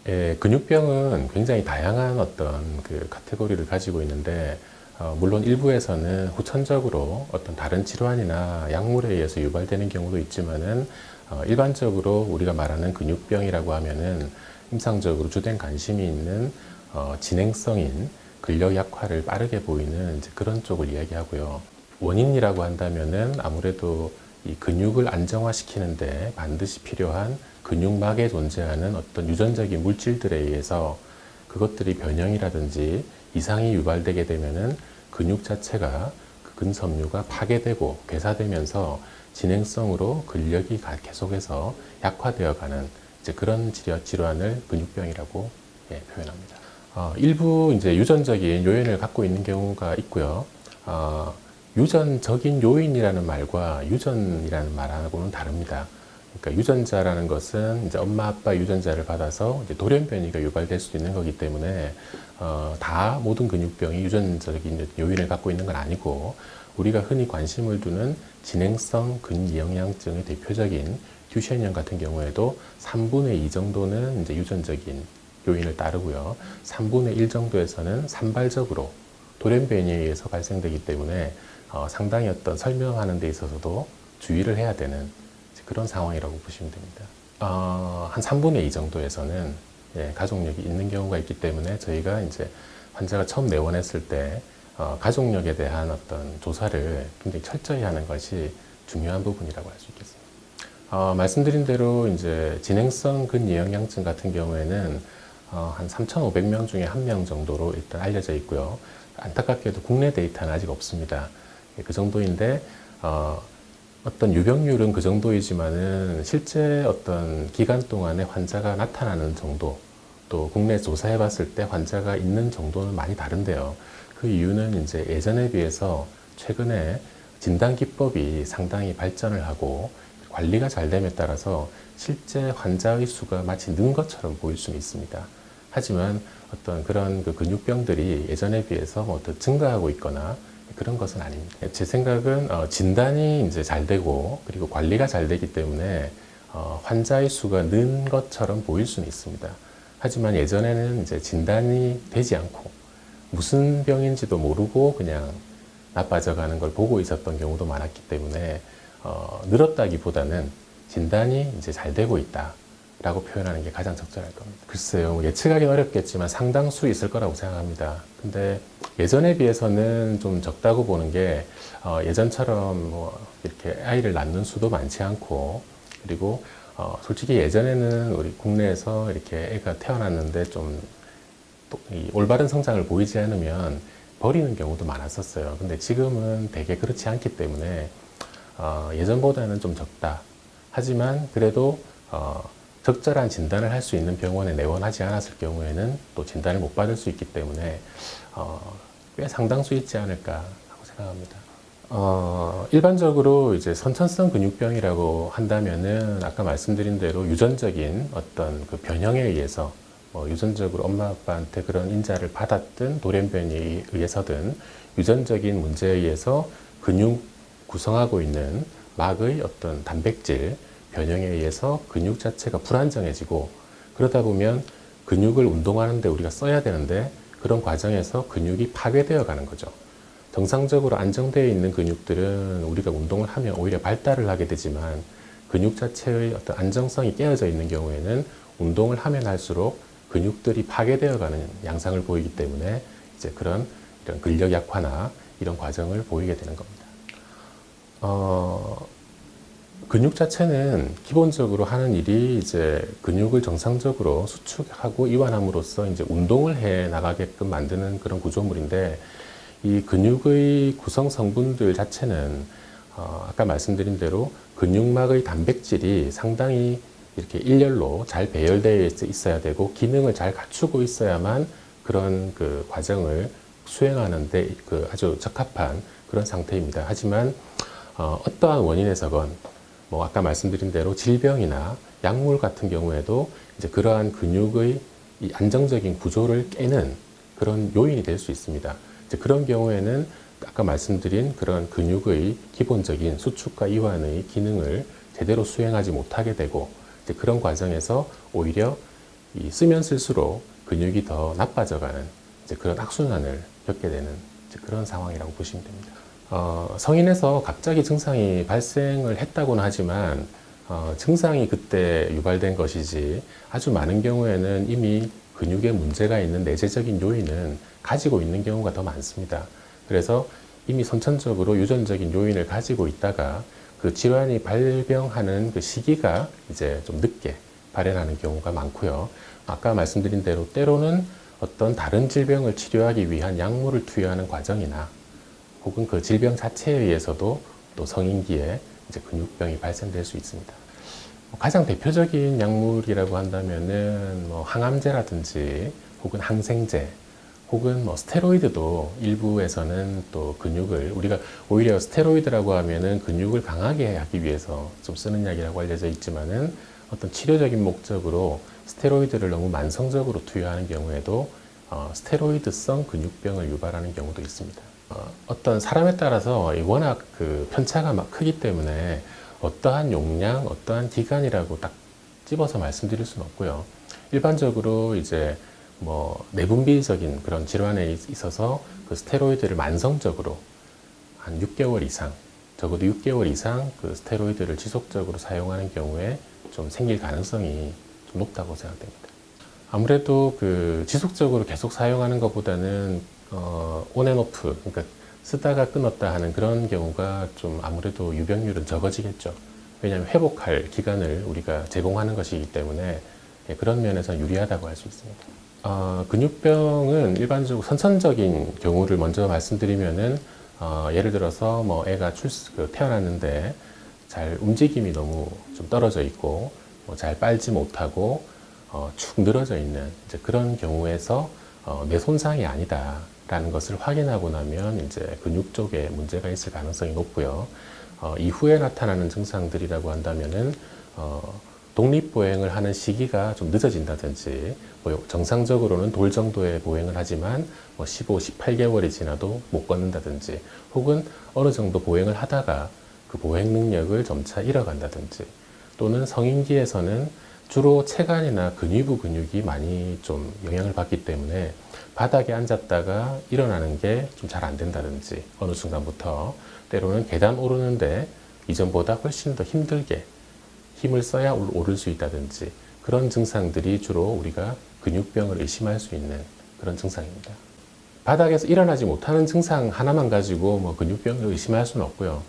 예, 근육병은 굉장히 다양한 어떤 그 카테고리를 가지고 있는데, 물론 일부에서는 후천적으로 어떤 다른 질환이나 약물에 의해서 유발되는 경우도 있지만은, 일반적으로 우리가 말하는 근육병이라고 하면은 임상적으로 주된 관심이 있는 진행성인 근력 약화를 빠르게 보이는 이제 그런 쪽을 이야기하고요. 원인이라고 한다면은 아무래도 이 근육을 안정화시키는데 반드시 필요한 근육막에 존재하는 어떤 유전적인 물질들에 의해서 그것들이 변형이라든지 이상이 유발되게 되면은 근육 자체가 그 근섬유가 파괴되고 괴사되면서 진행성으로 근력이 계속해서 약화되어 가는 이제 그런 질환을 근육병이라고 표현합니다. 일부 이제 유전적인 요인을 갖고 있는 경우가 있고요. 유전적인 요인이라는 말과 유전이라는 말하고는 다릅니다. 그러니까 유전자라는 것은 이제 엄마 아빠 유전자를 받아서 이제 돌연변이가 유발될 수 있는 거기 때문에 다 모든 근육병이 유전적인 요인을 갖고 있는 건 아니고 우리가 흔히 관심을 두는 진행성 근이영양증의 대표적인 듀셴형 같은 경우에도 3분의 2 정도는 이제 유전적인 요인을 따르고요. 3분의 1 정도에서는 산발적으로 돌연변이에 의해서 발생되기 때문에 상당히 어떤 설명하는 데 있어서도 주의를 해야 되는 그런 상황이라고 보시면 됩니다. 한 3분의 2 정도에서는 가족력이 있는 경우가 있기 때문에 저희가 이제 환자가 처음 내원했을 때 가족력에 대한 어떤 조사를 굉장히 철저히 하는 것이 중요한 부분이라고 할 수 있겠습니다. 말씀드린 대로 이제 진행성 근이영양증 같은 경우에는 한 3,500명 중에 1명 정도로 일단 알려져 있고요. 안타깝게도 국내 데이터는 아직 없습니다. 그 정도인데 어떤 유병률은 그 정도이지만은 실제 어떤 기간 동안에 환자가 나타나는 정도, 또 국내 조사해 봤을 때 환자가 있는 정도는 많이 다른데요. 그 이유는 이제 예전에 비해서 최근에 진단 기법이 상당히 발전을 하고 관리가 잘 됨에 따라서 실제 환자의 수가 마치 는 것처럼 보일 수는 있습니다. 하지만 어떤 그런 그 근육병들이 예전에 비해서 뭐 더 증가하고 있거나 그런 것은 아닙니다. 제 생각은 진단이 이제 잘 되고 그리고 관리가 잘 되기 때문에 환자의 수가 는 것처럼 보일 수는 있습니다. 하지만 예전에는 이제 진단이 되지 않고 무슨 병인지도 모르고 그냥 나빠져 가는 걸 보고 있었던 경우도 많았기 때문에 늘었다기보다는 진단이 이제 잘 되고 있다. 라고 표현하는 게 가장 적절할 겁니다. 글쎄요, 예측하기는 어렵겠지만 상당수 있을 거라고 생각합니다. 근데 예전에 비해서는 좀 적다고 보는 게 예전처럼 뭐 이렇게 아이를 낳는 수도 많지 않고 그리고 솔직히 예전에는 우리 국내에서 이렇게 애가 태어났는데 좀 이 올바른 성장을 보이지 않으면 버리는 경우도 많았었어요. 근데 지금은 되게 그렇지 않기 때문에 예전보다는 좀 적다. 하지만 그래도 적절한 진단을 할 수 있는 병원에 내원하지 않았을 경우에는 또 진단을 못 받을 수 있기 때문에 꽤 상당수 있지 않을까 하고 생각합니다. 일반적으로 이제 선천성 근육병이라고 한다면은 아까 말씀드린 대로 유전적인 어떤 그 변형에 의해서 유전적으로 엄마 아빠한테 그런 인자를 받았든 돌연변이에 의해서든 유전적인 문제에 의해서 근육 구성하고 있는 막의 어떤 단백질 변형에 의해서 근육 자체가 불안정해지고 그러다 보면 근육을 운동하는데 우리가 써야 되는데 그런 과정에서 근육이 파괴되어 가는 거죠. 정상적으로 안정되어 있는 근육들은 우리가 운동을 하면 오히려 발달을 하게 되지만 근육 자체의 어떤 안정성이 깨어져 있는 경우에는 운동을 하면 할수록 근육들이 파괴되어 가는 양상을 보이기 때문에 이제 이런 근력 약화나 이런 과정을 보이게 되는 겁니다. 근육 자체는 기본적으로 하는 일이 이제 근육을 정상적으로 수축하고 이완함으로써 이제 운동을 해 나가게끔 만드는 그런 구조물인데 이 근육의 구성 성분들 자체는 아까 말씀드린 대로 근육막의 단백질이 상당히 이렇게 일렬로 잘 배열되어 있어야 되고 기능을 잘 갖추고 있어야만 그런 그 과정을 수행하는데 그 아주 적합한 그런 상태입니다. 하지만 어떠한 원인에서건 뭐 아까 말씀드린 대로 질병이나 약물 같은 경우에도 이제 그러한 근육의 이 안정적인 구조를 깨는 그런 요인이 될 수 있습니다. 이제 그런 경우에는 아까 말씀드린 그런 근육의 기본적인 수축과 이완의 기능을 제대로 수행하지 못하게 되고 이제 그런 과정에서 오히려 이 쓰면 쓸수록 근육이 더 나빠져가는 이제 그런 악순환을 겪게 되는 이제 그런 상황이라고 보시면 됩니다. 성인에서 갑자기 증상이 발생을 했다고는 하지만 증상이 그때 유발된 것이지 아주 많은 경우에는 이미 근육에 문제가 있는 내재적인 요인은 가지고 있는 경우가 더 많습니다. 그래서 이미 선천적으로 유전적인 요인을 가지고 있다가 그 질환이 발병하는 그 시기가 이제 좀 늦게 발현하는 경우가 많고요. 아까 말씀드린 대로 때로는 어떤 다른 질병을 치료하기 위한 약물을 투여하는 과정이나 혹은 그 질병 자체에 의해서도 또 성인기에 이제 근육병이 발생될 수 있습니다. 가장 대표적인 약물이라고 한다면은 뭐 항암제라든지 혹은 항생제 혹은 뭐 스테로이드도 일부에서는 또 근육을 우리가 오히려 스테로이드라고 하면은 근육을 강하게 하기 위해서 좀 쓰는 약이라고 알려져 있지만은 어떤 치료적인 목적으로 스테로이드를 너무 만성적으로 투여하는 경우에도 스테로이드성 근육병을 유발하는 경우도 있습니다. 어떤 사람에 따라서 워낙 그 편차가 막 크기 때문에 어떠한 용량, 어떠한 기간이라고 딱 집어서 말씀드릴 수는 없고요. 일반적으로 이제 뭐 내분비적인 그런 질환에 있어서 그 스테로이드를 만성적으로 한 6개월 이상, 적어도 6개월 이상 그 스테로이드를 지속적으로 사용하는 경우에 좀 생길 가능성이 좀 높다고 생각됩니다. 아무래도 그 지속적으로 계속 사용하는 것보다는 온앤오프, 그러니까 쓰다가 끊었다 하는 그런 경우가 좀 아무래도 유병률은 적어지겠죠. 왜냐하면 회복할 기간을 우리가 제공하는 것이기 때문에 그런 면에서 유리하다고 할 수 있습니다. 근육병은 일반적으로 선천적인 경우를 먼저 말씀드리면은 예를 들어서 뭐 애가 태어났는데 잘 움직임이 너무 좀 떨어져 있고 잘 빨지 못하고 축 늘어져 있는 이제 그런 경우에서 뇌 손상이 아니다라는 것을 확인하고 나면 이제 근육 쪽에 문제가 있을 가능성이 높고요. 이후에 나타나는 증상들이라고 한다면은 독립보행을 하는 시기가 좀 늦어진다든지 정상적으로는 돌 정도의 보행을 하지만 15, 18개월이 지나도 못 걷는다든지 혹은 어느 정도 보행을 하다가 그 보행 능력을 점차 잃어간다든지 또는 성인기에서는 주로 체간이나 근위부 근육이 많이 좀 영향을 받기 때문에 바닥에 앉았다가 일어나는 게 좀 잘 안 된다든지 어느 순간부터 때로는 계단 오르는데 이전보다 훨씬 더 힘들게 힘을 써야 오를 수 있다든지 그런 증상들이 주로 우리가 근육병을 의심할 수 있는 그런 증상입니다. 바닥에서 일어나지 못하는 증상 하나만 가지고 뭐 근육병을 의심할 수는 없고요.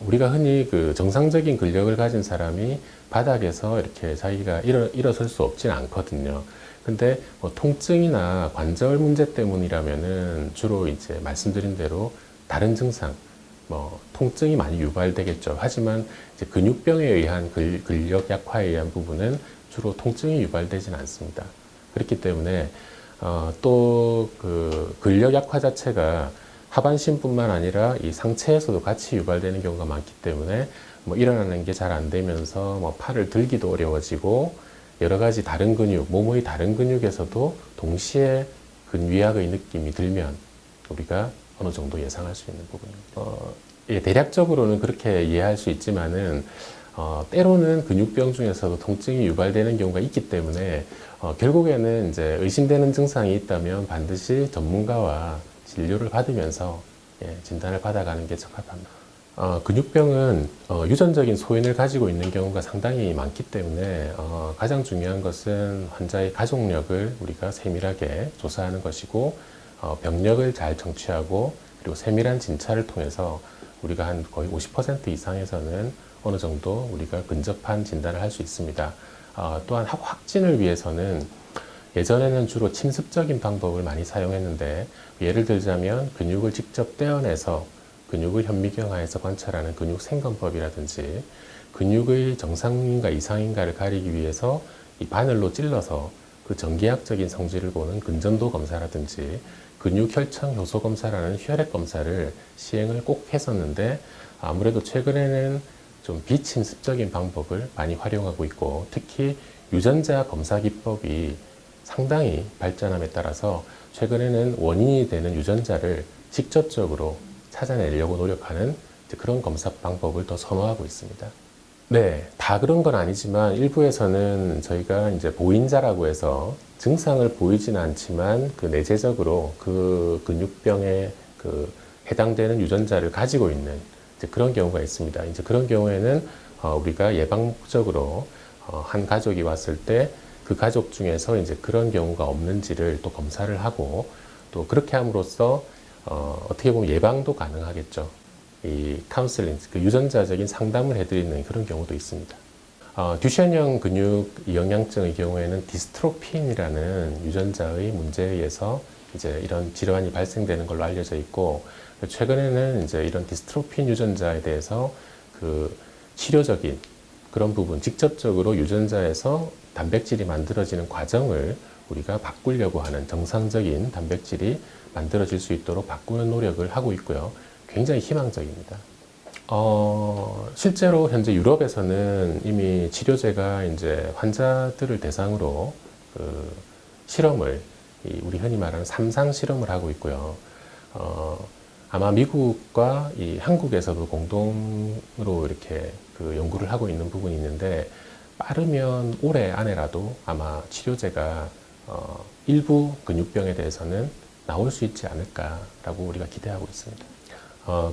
우리가 흔히 그 정상적인 근력을 가진 사람이 바닥에서 이렇게 자기가 일어설 수 없지는 않거든요. 근데 뭐 통증이나 관절 문제 때문이라면은 주로 이제 말씀드린 대로 다른 증상, 뭐 통증이 많이 유발되겠죠. 하지만 이제 근육병에 의한 근력 약화에 의한 부분은 주로 통증이 유발되지는 않습니다. 그렇기 때문에 또 그 근력 약화 자체가 하반신뿐만 아니라 이 상체에서도 같이 유발되는 경우가 많기 때문에 뭐 일어나는 게 잘 안 되면서 뭐 팔을 들기도 어려워지고 여러 가지 다른 근육, 몸의 다른 근육에서도 동시에 근위약의 느낌이 들면 우리가 어느 정도 예상할 수 있는 부분입니다. 예, 대략적으로는 그렇게 이해할 수 있지만은 때로는 근육병 중에서도 통증이 유발되는 경우가 있기 때문에 결국에는 이제 의심되는 증상이 있다면 반드시 전문가와 진료를 받으면서 진단을 받아가는 게 적합합니다. 근육병은 유전적인 소인을 가지고 있는 경우가 상당히 많기 때문에 가장 중요한 것은 환자의 가족력을 우리가 세밀하게 조사하는 것이고 병력을 잘 청취하고 그리고 세밀한 진찰을 통해서 우리가 한 거의 50% 이상에서는 어느 정도 우리가 근접한 진단을 할 수 있습니다. 또한 확진을 위해서는 예전에는 주로 침습적인 방법을 많이 사용했는데 예를 들자면 근육을 직접 떼어내서 근육을 현미경하에서 관찰하는 근육 생검법이라든지 근육의 정상인가 이상인가를 가리기 위해서 이 바늘로 찔러서 그 전기학적인 성질을 보는 근전도 검사라든지 근육 혈청 효소 검사라는 혈액 검사를 시행을 꼭 했었는데 아무래도 최근에는 좀 비침습적인 방법을 많이 활용하고 있고 특히 유전자 검사 기법이 상당히 발전함에 따라서 최근에는 원인이 되는 유전자를 직접적으로 찾아내려고 노력하는 그런 검사 방법을 더 선호하고 있습니다. 네, 다 그런 건 아니지만 일부에서는 저희가 이제 보인자라고 해서 증상을 보이지는 않지만 그 내재적으로 그 근육병에 그 해당되는 유전자를 가지고 있는 이제 그런 경우가 있습니다. 이제 그런 경우에는 우리가 예방 목적으로 한 가족이 왔을 때 그 가족 중에서 이제 그런 경우가 없는지를 또 검사를 하고 또 그렇게 함으로써 어떻게 보면 예방도 가능하겠죠. 이 카운슬링, 그 유전자적인 상담을 해드리는 그런 경우도 있습니다. 듀셴형 근육 영양증의 경우에는 디스트로핀이라는 유전자의 문제에 의해서 이제 이런 질환이 발생되는 걸로 알려져 있고, 최근에는 이제 이런 디스트로핀 유전자에 대해서 그 치료적인 그런 부분, 직접적으로 유전자에서 단백질이 만들어지는 과정을 우리가 바꾸려고 하는 정상적인 단백질이 만들어질 수 있도록 바꾸는 노력을 하고 있고요. 굉장히 희망적입니다. 실제로 현재 유럽에서는 이미 치료제가 이제 환자들을 대상으로 그 실험을, 우리 흔히 말하는 삼상 실험을 하고 있고요. 아마 미국과 이 한국에서도 공동으로 이렇게 그 연구를 하고 있는 부분이 있는데, 빠르면 올해 안에라도 아마 치료제가 일부 근육병에 대해서는 나올 수 있지 않을까라고 우리가 기대하고 있습니다.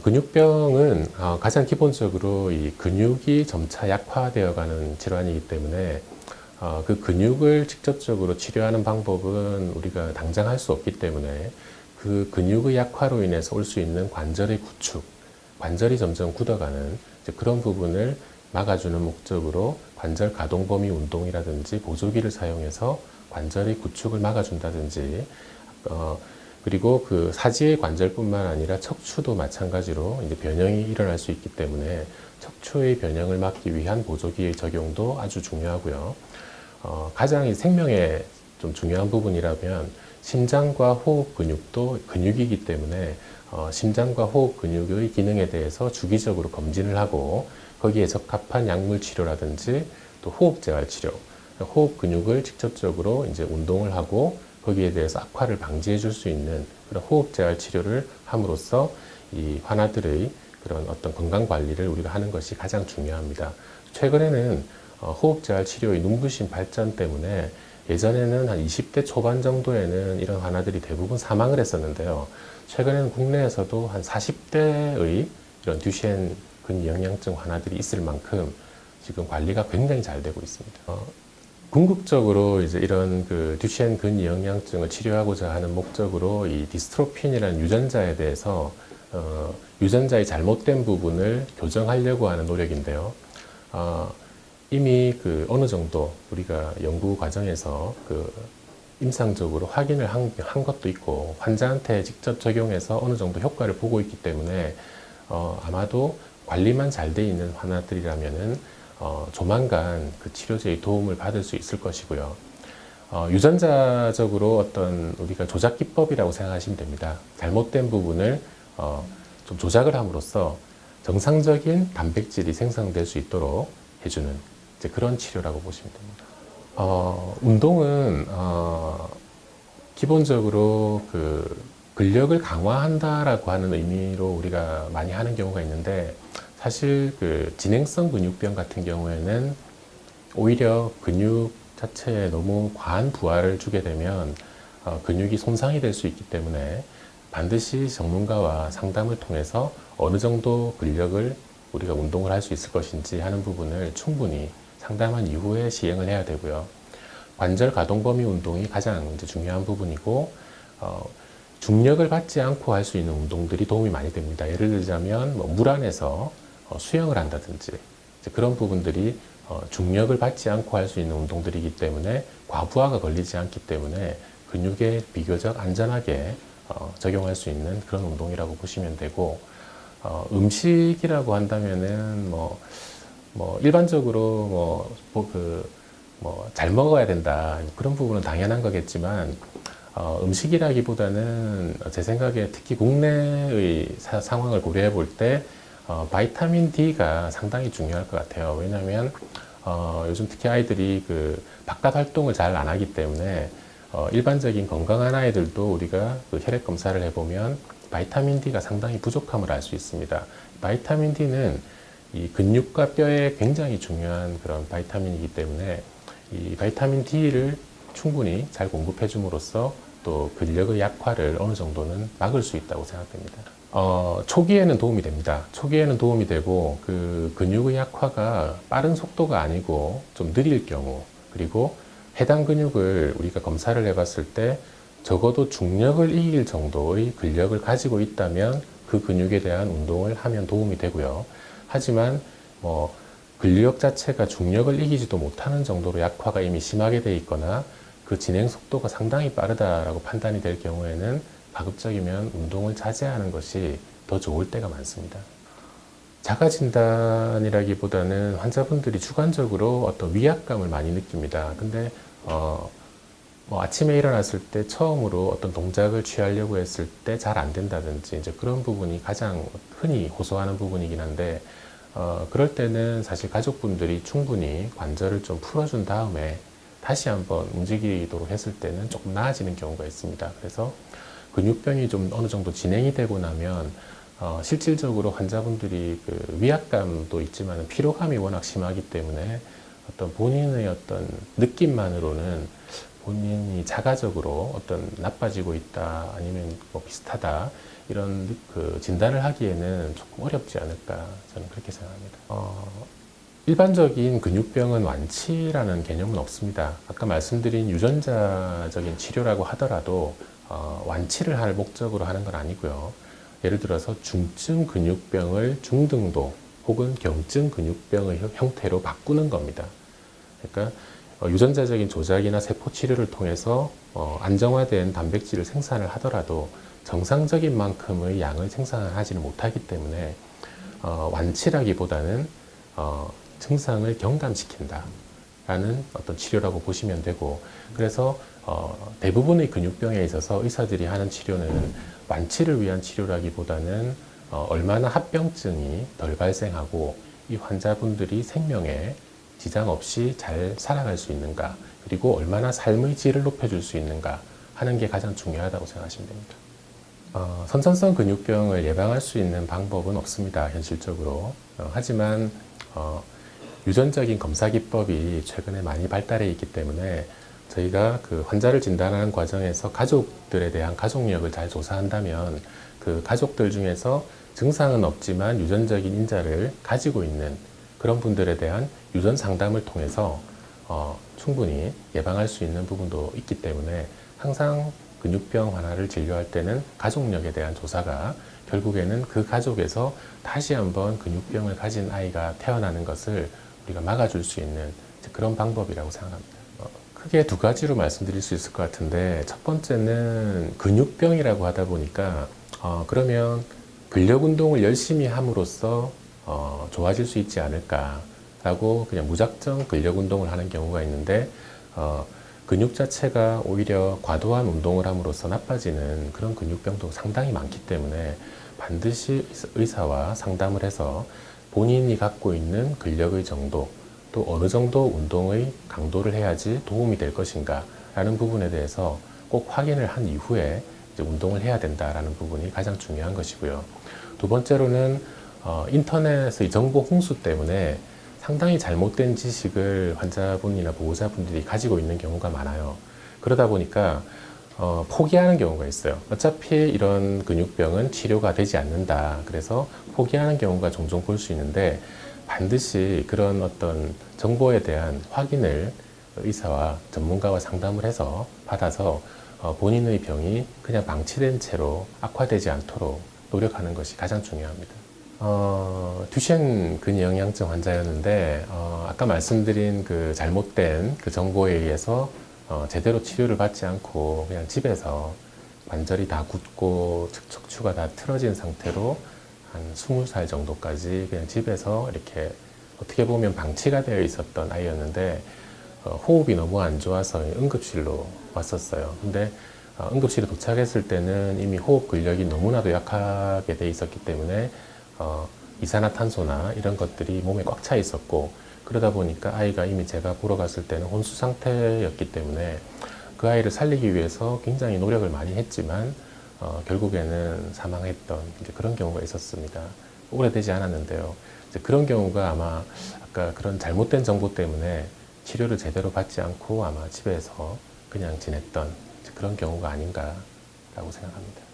근육병은 가장 기본적으로 이 근육이 점차 약화되어가는 질환이기 때문에 그 근육을 직접적으로 치료하는 방법은 우리가 당장 할 수 없기 때문에 그 근육의 약화로 인해서 올 수 있는 관절의 구축, 관절이 점점 굳어가는 그런 부분을 막아주는 목적으로 관절 가동 범위 운동이라든지 보조기를 사용해서 관절의 구축을 막아준다든지, 그리고 그 사지의 관절뿐만 아니라 척추도 마찬가지로 이제 변형이 일어날 수 있기 때문에 척추의 변형을 막기 위한 보조기의 적용도 아주 중요하고요. 가장 생명에 좀 중요한 부분이라면 심장과 호흡 근육도 근육이기 때문에 심장과 호흡 근육의 기능에 대해서 주기적으로 검진을 하고 거기에 적합한 약물 치료라든지 또 호흡 재활 치료, 호흡 근육을 직접적으로 이제 운동을 하고 거기에 대해서 악화를 방지해 줄 수 있는 그런 호흡 재활 치료를 함으로써 이 환아들의 그런 어떤 건강 관리를 우리가 하는 것이 가장 중요합니다. 최근에는 호흡 재활 치료의 눈부신 발전 때문에 예전에는 한 20대 초반 정도에는 이런 환아들이 대부분 사망을 했었는데요. 최근에는 국내에서도 한 40대의 이런 듀셴 근영양증 환아들이 있을 만큼 지금 관리가 굉장히 잘 되고 있습니다. 궁극적으로 이제 이런 그 듀셴 근영양증을 치료하고자 하는 목적으로 이 디스트로핀이라는 유전자에 대해서 유전자의 잘못된 부분을 교정하려고 하는 노력인데요. 이미 그 어느 정도 우리가 연구 과정에서 그 임상적으로 확인을 한 것도 있고 환자한테 직접 적용해서 어느 정도 효과를 보고 있기 때문에 아마도 관리만 잘 돼 있는 환아들이라면은 조만간 그 치료제의 도움을 받을 수 있을 것이고요. 유전자적으로 어떤 우리가 조작 기법이라고 생각하시면 됩니다. 잘못된 부분을 좀 조작을 함으로써 정상적인 단백질이 생성될 수 있도록 해주는 이제 그런 치료라고 보시면 됩니다. 운동은 기본적으로 그 근력을 강화한다라고 하는 의미로 우리가 많이 하는 경우가 있는데, 사실 그 진행성 근육병 같은 경우에는 오히려 근육 자체에 너무 과한 부하를 주게 되면 근육이 손상이 될 수 있기 때문에 반드시 전문가와 상담을 통해서 어느 정도 근력을 우리가 운동을 할 수 있을 것인지 하는 부분을 충분히 상담한 이후에 시행을 해야 되고요. 관절 가동 범위 운동이 가장 이제 중요한 부분이고, 중력을 받지 않고 할 수 있는 운동들이 도움이 많이 됩니다. 예를 들자면 물 안에서 수영을 한다든지 그런 부분들이 중력을 받지 않고 할 수 있는 운동들이기 때문에 과부하가 걸리지 않기 때문에 근육에 비교적 안전하게 적용할 수 있는 그런 운동이라고 보시면 되고, 음식이라고 한다면은 일반적으로 잘 먹어야 된다 그런 부분은 당연한 거겠지만, 음식이라기보다는 제 생각에 특히 국내의 상황을 고려해 볼 때 바이타민 D가 상당히 중요할 것 같아요. 왜냐하면 요즘 특히 아이들이 그 바깥 활동을 잘 안 하기 때문에 일반적인 건강한 아이들도 우리가 그 혈액 검사를 해보면 바이타민 D가 상당히 부족함을 알 수 있습니다. 바이타민 D는 이 근육과 뼈에 굉장히 중요한 그런 바이타민이기 때문에 이 바이타민 D를 충분히 잘 공급해 줌으로써 또 근력의 약화를 어느 정도는 막을 수 있다고 생각됩니다. 초기에는 도움이 됩니다. 초기에는 도움이 되고 그 근육의 약화가 빠른 속도가 아니고 좀 느릴 경우, 그리고 해당 근육을 우리가 검사를 해봤을 때 적어도 중력을 이길 정도의 근력을 가지고 있다면 그 근육에 대한 운동을 하면 도움이 되고요. 하지만 근력 자체가 중력을 이기지도 못하는 정도로 약화가 이미 심하게 돼 있거나 그 진행 속도가 상당히 빠르다라고 판단이 될 경우에는 가급적이면 운동을 자제하는 것이 더 좋을 때가 많습니다. 자가 진단이라기보다는 환자분들이 주관적으로 어떤 위압감을 많이 느낍니다. 근데 아침에 일어났을 때 처음으로 어떤 동작을 취하려고 했을 때 잘 안 된다든지 이제 그런 부분이 가장 흔히 호소하는 부분이긴 한데 그럴 때는 사실 가족분들이 충분히 관절을 좀 풀어준 다음에 다시 한번 움직이도록 했을 때는 조금 나아지는 경우가 있습니다. 그래서 근육병이 좀 어느 정도 진행이 되고 나면 실질적으로 환자분들이 그 위압감도 있지만 피로감이 워낙 심하기 때문에 어떤 본인의 어떤 느낌만으로는 본인이 자가적으로 어떤 나빠지고 있다 아니면 비슷하다 이런 그 진단을 하기에는 조금 어렵지 않을까 저는 그렇게 생각합니다. 일반적인 근육병은 완치라는 개념은 없습니다. 아까 말씀드린 유전자적인 치료라고 하더라도 완치를 할 목적으로 하는 건 아니고요. 예를 들어서 중증 근육병을 중등도 혹은 경증 근육병의 형태로 바꾸는 겁니다. 그러니까 유전자적인 조작이나 세포 치료를 통해서 안정화된 단백질을 생산을 하더라도 정상적인 만큼의 양을 생산하지는 못하기 때문에 완치라기보다는 증상을 경감시킨다 라는 어떤 치료라고 보시면 되고, 그래서 대부분의 근육병에 있어서 의사들이 하는 치료는 완치를 위한 치료라기보다는 얼마나 합병증이 덜 발생하고 이 환자분들이 생명에 지장 없이 잘 살아갈 수 있는가, 그리고 얼마나 삶의 질을 높여줄 수 있는가 하는 게 가장 중요하다고 생각하시면 됩니다. 선천성 근육병을 예방할 수 있는 방법은 없습니다, 현실적으로. 하지만 유전적인 검사 기법이 최근에 많이 발달해 있기 때문에 저희가 그 환자를 진단하는 과정에서 가족들에 대한 가족력을 잘 조사한다면 그 가족들 중에서 증상은 없지만 유전적인 인자를 가지고 있는 그런 분들에 대한 유전 상담을 통해서 충분히 예방할 수 있는 부분도 있기 때문에 항상 근육병 환자를 진료할 때는 가족력에 대한 조사가 결국에는 그 가족에서 다시 한번 근육병을 가진 아이가 태어나는 것을 우리가 막아줄 수 있는 그런 방법이라고 생각합니다. 크게 두 가지로 말씀드릴 수 있을 것 같은데, 첫 번째는 근육병이라고 하다 보니까 그러면 근력 운동을 열심히 함으로써 좋아질 수 있지 않을까라고 그냥 무작정 근력 운동을 하는 경우가 있는데 근육 자체가 오히려 과도한 운동을 함으로써 나빠지는 그런 근육병도 상당히 많기 때문에 반드시 의사와 상담을 해서 본인이 갖고 있는 근력의 정도, 또 어느 정도 운동의 강도를 해야지 도움이 될 것인가 라는 부분에 대해서 꼭 확인을 한 이후에 이제 운동을 해야 된다라는 부분이 가장 중요한 것이고요. 두 번째로는 인터넷의 정보 홍수 때문에 상당히 잘못된 지식을 환자분이나 보호자분들이 가지고 있는 경우가 많아요. 그러다 보니까 포기하는 경우가 있어요. 어차피 이런 근육병은 치료가 되지 않는다. 그래서 포기하는 경우가 종종 볼 수 있는데 반드시 그런 어떤 정보에 대한 확인을 의사와 전문가와 상담을 해서 받아서 본인의 병이 그냥 방치된 채로 악화되지 않도록 노력하는 것이 가장 중요합니다. 듀셴 근영양증 환자였는데 아까 말씀드린 그 잘못된 그 정보에 의해서 제대로 치료를 받지 않고 그냥 집에서 관절이 다 굳고 척추가 다 틀어진 상태로 한 20살 정도까지 그냥 집에서 이렇게 어떻게 보면 방치가 되어 있었던 아이였는데 호흡이 너무 안 좋아서 응급실로 왔었어요. 근데 응급실에 도착했을 때는 이미 호흡 근력이 너무나도 약하게 돼 있었기 때문에 이산화탄소나 이런 것들이 몸에 꽉 차 있었고, 그러다 보니까 아이가 이미 제가 보러 갔을 때는 혼수 상태였기 때문에 그 아이를 살리기 위해서 굉장히 노력을 많이 했지만 결국에는 사망했던 이제 그런 경우가 있었습니다. 오래되지 않았는데요. 이제 그런 경우가 아마 아까 그런 잘못된 정보 때문에 치료를 제대로 받지 않고 아마 집에서 그냥 지냈던 그런 경우가 아닌가라고 생각합니다.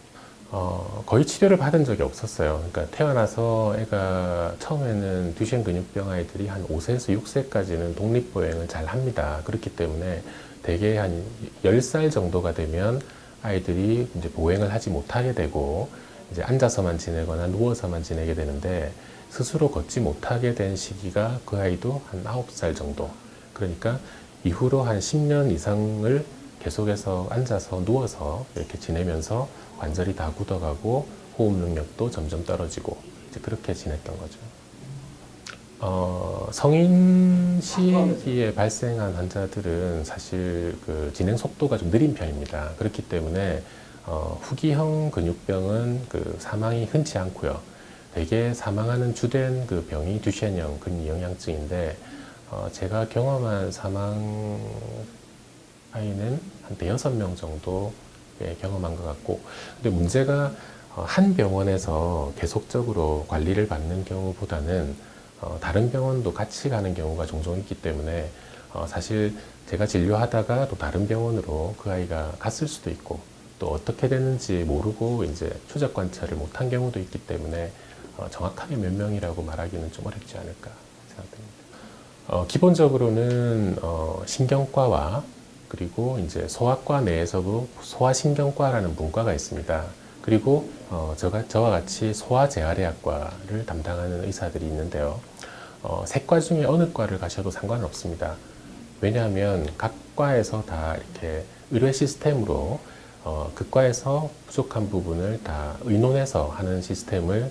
거의 치료를 받은 적이 없었어요. 그러니까 태어나서 애가 처음에는 듀셴 근육병 아이들이 한 5세에서 6세까지는 독립보행을 잘 합니다. 그렇기 때문에 대개 한 10살 정도가 되면 아이들이 이제 보행을 하지 못하게 되고 이제 앉아서만 지내거나 누워서만 지내게 되는데 스스로 걷지 못하게 된 시기가 그 아이도 한 9살 정도. 그러니까 이후로 한 10년 이상을 계속해서 앉아서 누워서 이렇게 지내면서 관절이 다 굳어가고 호흡 능력도 점점 떨어지고 이제 그렇게 지냈던 거죠. 성인 시기에 발생한 환자들은 사실 그 진행 속도가 좀 느린 편입니다. 그렇기 때문에 후기형 근육병은 그 사망이 흔치 않고요. 대개 사망하는 주된 그 병이 듀셴형 근위영양증인데 제가 경험한 사망 아이는 한 5명 정도 경험한 것 같고, 근데 문제가 한 병원에서 계속적으로 관리를 받는 경우보다는 다른 병원도 같이 가는 경우가 종종 있기 때문에 사실 제가 진료하다가 또 다른 병원으로 그 아이가 갔을 수도 있고 또 어떻게 되는지 모르고 이제 추적 관찰을 못한 경우도 있기 때문에 정확하게 몇 명이라고 말하기는 좀 어렵지 않을까 생각됩니다. 기본적으로는 신경과와 그리고 이제 소아과 내에서도 소아신경과라는 분과가 있습니다. 그리고 저와 같이 소아재활의학과를 담당하는 의사들이 있는데요. 세 과 중에 어느 과를 가셔도 상관은 없습니다. 왜냐하면 각 과에서 다 이렇게 의뢰 시스템으로 그 과에서 부족한 부분을 다 의논해서 하는 시스템을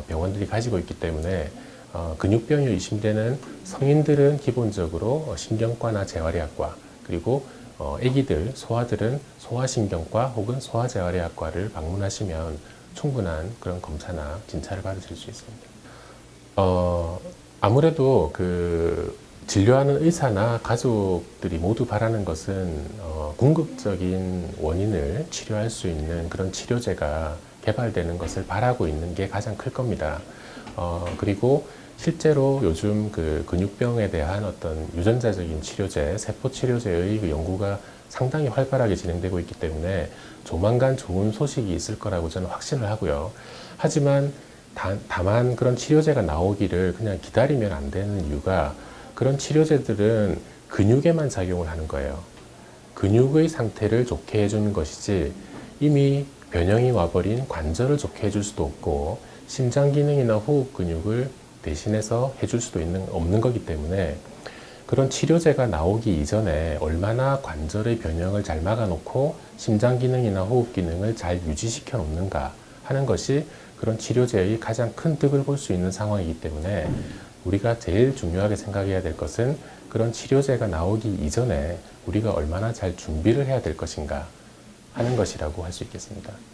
병원들이 가지고 있기 때문에 근육병이 의심되는 성인들은 기본적으로 신경과나 재활의학과 그리고 아기들, 소아들은 소아신경과 혹은 소아재활의학과를 방문하시면 충분한 그런 검사나 진찰을 받으실 수 있습니다. 아무래도 그 진료하는 의사나 가족들이 모두 바라는 것은 궁극적인 원인을 치료할 수 있는 그런 치료제가 개발되는 것을 바라고 있는 게 가장 클 겁니다. 그리고 실제로 요즘 그 근육병에 대한 어떤 유전자적인 치료제, 세포 치료제의 그 연구가 상당히 활발하게 진행되고 있기 때문에 조만간 좋은 소식이 있을 거라고 저는 확신을 하고요. 하지만 다만 그런 치료제가 나오기를 그냥 기다리면 안 되는 이유가 그런 치료제들은 근육에만 작용을 하는 거예요. 근육의 상태를 좋게 해주는 것이지 이미 변형이 와버린 관절을 좋게 해줄 수도 없고 심장 기능이나 호흡 근육을 대신해서 해줄 수도 없는 거기 때문에 그런 치료제가 나오기 이전에 얼마나 관절의 변형을 잘 막아놓고 심장 기능이나 호흡 기능을 잘 유지시켜 놓는가 하는 것이 그런 치료제의 가장 큰 득을 볼 수 있는 상황이기 때문에 우리가 제일 중요하게 생각해야 될 것은 그런 치료제가 나오기 이전에 우리가 얼마나 잘 준비를 해야 될 것인가 하는 것이라고 할 수 있겠습니다.